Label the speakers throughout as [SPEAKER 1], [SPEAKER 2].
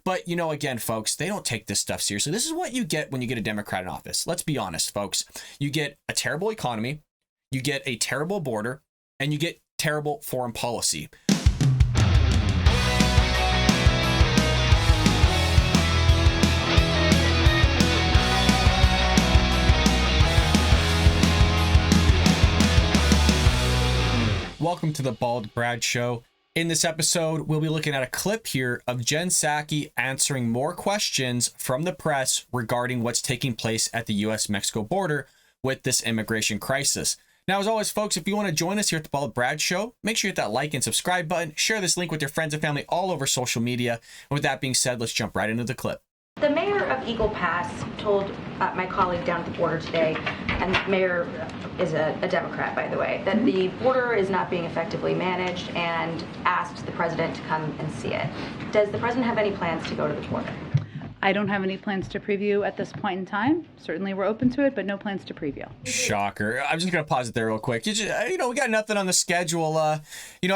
[SPEAKER 1] But, again, folks, they don't take this stuff seriously. This is what you get when you get a Democrat in office. Let's be honest, folks. You get a terrible economy, you get a terrible border, and you get terrible foreign policy. Welcome to the Bald Brad Show. In this episode, we'll be looking at a clip here of Jen Psaki answering more questions from the press regarding what's taking place at the U.S.-Mexico border with this immigration crisis. Now, as always, folks, if you want to join us here at the Bald Brad Show, make sure you hit that like and subscribe button. Share this link with your friends and family all over social media. And with that being said, let's jump right into the clip.
[SPEAKER 2] The mayor of Eagle Pass told my colleague down at the border today, and the mayor is a Democrat, by the way, that the border is not being effectively managed and asked the president to come and see it. Does the president have any plans to go to the border?
[SPEAKER 3] I don't have any plans to preview at this point in time. Certainly we're open to it, but no plans to preview.
[SPEAKER 1] Shocker. I'm just going to pause it there real quick. We got nothing on the schedule. I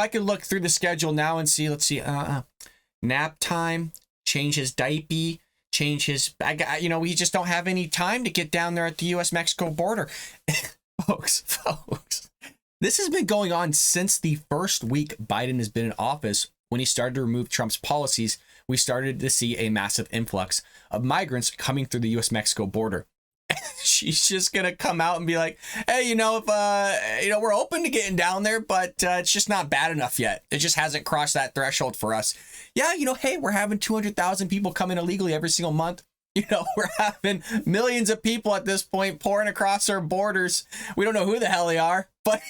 [SPEAKER 1] can look through the schedule now and see, let's see, nap time, change his diaper, change his bag. We just don't have any time to get down there at the U.S.-Mexico border. folks, this has been going on since the first week Biden has been in office. When he started to remove Trump's policies, we started to see a massive influx of migrants coming through the U.S.-Mexico border. She's just going to come out and be like, hey, we're open to getting down there, but it's just not bad enough yet. It just hasn't crossed that threshold for us. Yeah, hey, we're having 200,000 people come in illegally every single month. We're having millions of people at this point pouring across our borders. We don't know who the hell they are, but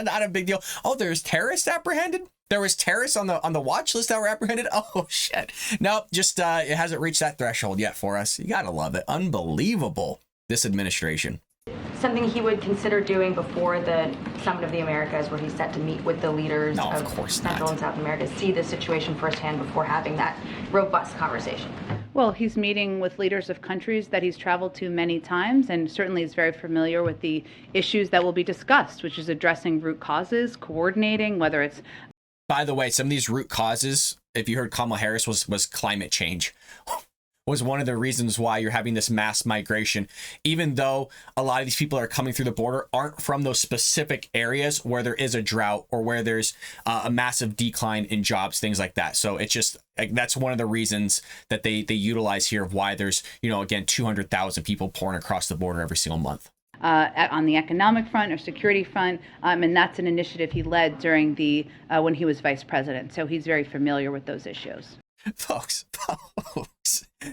[SPEAKER 1] not a big deal. Oh, there's terrorists apprehended? There was terrorists on the watch list that were apprehended? Oh, shit. No, just it hasn't reached that threshold yet for us. You got to love it. Unbelievable, this administration.
[SPEAKER 2] Something he would consider doing before the Summit of the Americas, where he's set to meet with the leaders of Central and South America, see the situation firsthand before having that robust conversation?
[SPEAKER 3] Well, he's meeting with leaders of countries that he's traveled to many times, and certainly is very familiar with the issues that will be discussed, which is addressing root causes, coordinating, whether it's...
[SPEAKER 1] By the way, some of these root causes, if you heard Kamala Harris, was climate change. Was one of the reasons why you're having this mass migration, even though a lot of these people that are coming through the border aren't from those specific areas where there is a drought or where there's a massive decline in jobs, things like that. So it's just that's one of the reasons that they utilize here of why there's, again, 200,000 people pouring across the border every single month.
[SPEAKER 3] On the economic front or security front, and that's an initiative he led during when he was vice president. So he's very familiar with those issues.
[SPEAKER 1] Folks,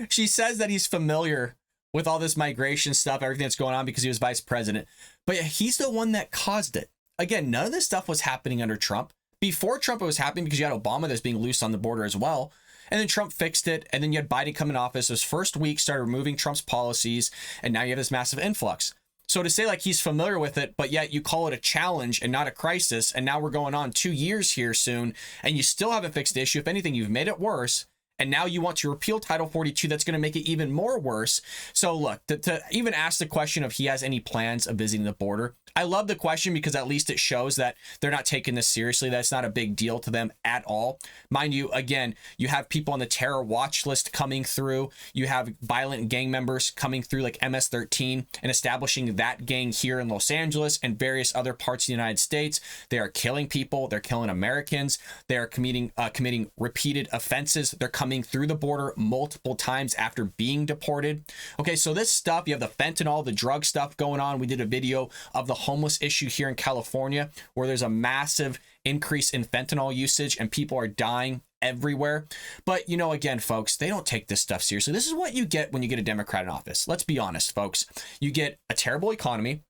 [SPEAKER 1] she says that he's familiar with all this migration stuff, everything that's going on because he was vice president, but he's the one that caused it. Again, none of this stuff was happening under Trump. Before Trump, it was happening because you had Obama that's being loose on the border as well. And then Trump fixed it. And then you had Biden come in office. His first week started removing Trump's policies. And now you have this massive influx. So to say like he's familiar with it, but yet you call it a challenge and not a crisis. And now we're going on 2 years here soon. And you still haven't fixed the issue. If anything, you've made it worse. And now you want to repeal Title 42. That's going to make it even more worse. So look, to even ask the question of he has any plans of visiting the border, I love the question because at least it shows that they're not taking this seriously. That's not a big deal to them at all. Mind you, again, you have people on the terror watch list coming through. You have violent gang members coming through like MS-13 and establishing that gang here in Los Angeles and various other parts of the United States. They are killing people. They're killing Americans. They are committing repeated offenses. They're coming through the border multiple times after being deported. Okay, so this stuff, you have the fentanyl, the drug stuff going on. We did a video of the homeless issue here in California where there's a massive increase in fentanyl usage and people are dying everywhere. But, again, folks, they don't take this stuff seriously. This is what you get when you get a Democrat in office. Let's be honest, folks. You get a terrible economy,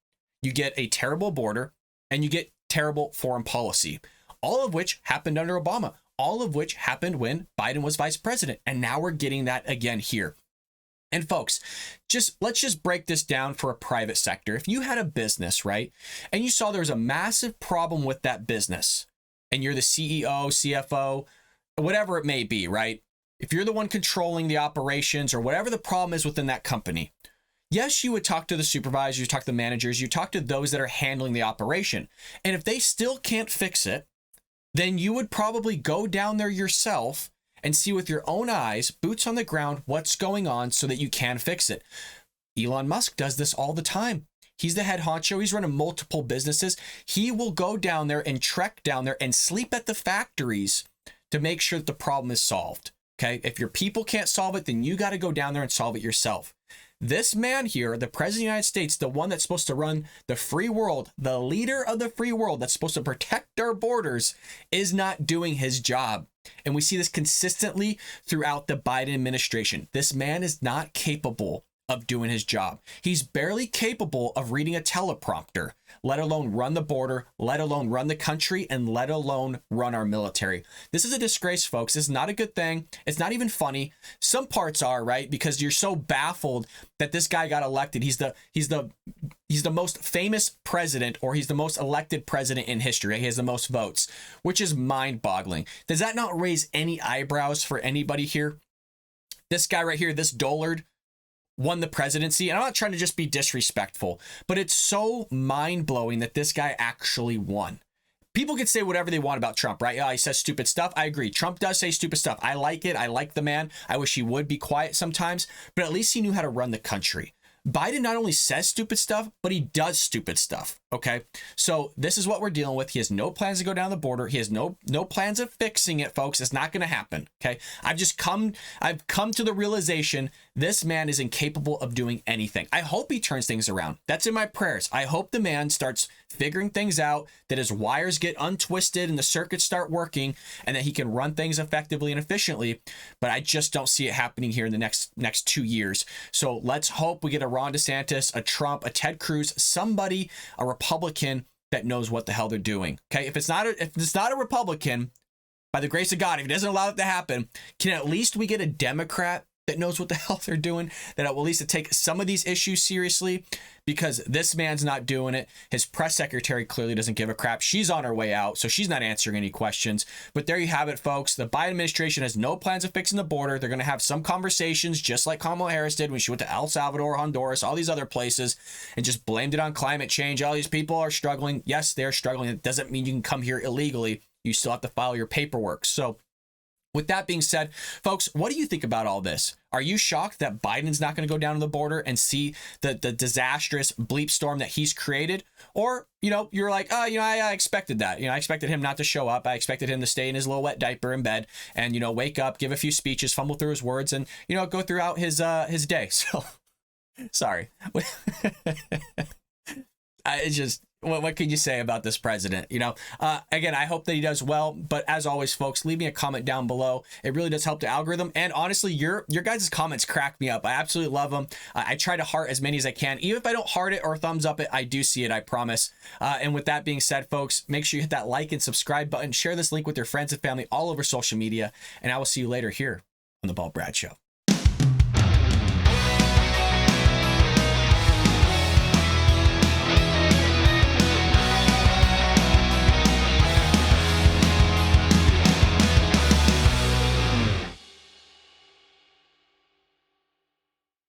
[SPEAKER 1] you get a terrible border, and you get terrible foreign policy, all of which happened under Obama, all of which happened when Biden was vice president. And now we're getting that again here. And folks, let's just break this down for a private sector. If you had a business, right, and you saw there was a massive problem with that business, and you're the CEO, CFO, whatever it may be, right? If you're the one controlling the operations or whatever the problem is within that company, yes, you would talk to the supervisors, you talk to the managers, you talk to those that are handling the operation. And if they still can't fix it, then you would probably go down there yourself and see with your own eyes, boots on the ground, what's going on so that you can fix it. Elon Musk does this all the time. He's the head honcho. He's running multiple businesses. He will go down there and trek down there and sleep at the factories to make sure that the problem is solved. Okay. If your people can't solve it, then you got to go down there and solve it yourself. This man here, the president of the United States, the one that's supposed to run the free world, the leader of the free world that's supposed to protect our borders, is not doing his job. And we see this consistently throughout the Biden administration. This man is not capable of doing his job. He's barely capable of reading a teleprompter, let alone run the border, let alone run the country, and let alone run our military. This is a disgrace, folks. This is not a good thing. It's not even funny. Some parts are, right? Because you're so baffled that this guy got elected. He's the most famous president, or he's the most elected president in history. He has the most votes, which is mind-boggling. Does that not raise any eyebrows for anybody here? This guy right here, this Dollard, won the presidency. And I'm not trying to just be disrespectful, but it's so mind-blowing that this guy actually won. People can say whatever they want about Trump, right? Yeah, he says stupid stuff. I agree. Trump does say stupid stuff. I like it. I like the man. I wish he would be quiet sometimes, but at least he knew how to run the country. Biden not only says stupid stuff, but he does stupid stuff. Okay. So this is what we're dealing with. He has no plans to go down the border. He has no plans of fixing it, folks. It's not going to happen. Okay. I've come to the realization this man is incapable of doing anything. I hope he turns things around. That's in my prayers. I hope the man starts figuring things out, that his wires get untwisted and the circuits start working, and that he can run things effectively and efficiently. But I just don't see it happening here in the next 2 years. So let's hope we get a Ron DeSantis, a Trump, a Ted Cruz, somebody, a Republican that knows what the hell they're doing. Okay, if it's not a Republican, by the grace of God, if he doesn't allow it to happen, can at least we get a Democrat that knows what the hell they're doing, that will at least take some of these issues seriously, because this man's not doing it. His press secretary clearly doesn't give a crap. She's on her way out, so she's not answering any questions. But there you have it, folks. The Biden administration has no plans of fixing the border. They're going to have some conversations, just like Kamala Harris did when she went to El Salvador, Honduras, all these other places, and just blamed it on climate change. All these people are struggling. Yes, they're struggling. It doesn't mean you can come here illegally. You still have to file your paperwork. So with that being said, folks, what do you think about all this? Are you shocked that Biden's not going to go down to the border and see the disastrous bleep storm that he's created? Or, you're like, oh, I expected that. I expected him not to show up. I expected him to stay in his little wet diaper in bed and, wake up, give a few speeches, fumble through his words, and, go throughout his day. So, sorry. It's just, what can you say about this president? Again, I hope that he does well. But as always, folks, leave me a comment down below. It really does help the algorithm. And honestly, your guys' comments crack me up. I absolutely love them. I try to heart as many as I can. Even if I don't heart it or thumbs up it, I do see it, I promise. And with that being said, folks, make sure you hit that like and subscribe button. Share this link with your friends and family all over social media. And I will see you later here on The Bald Brad Show.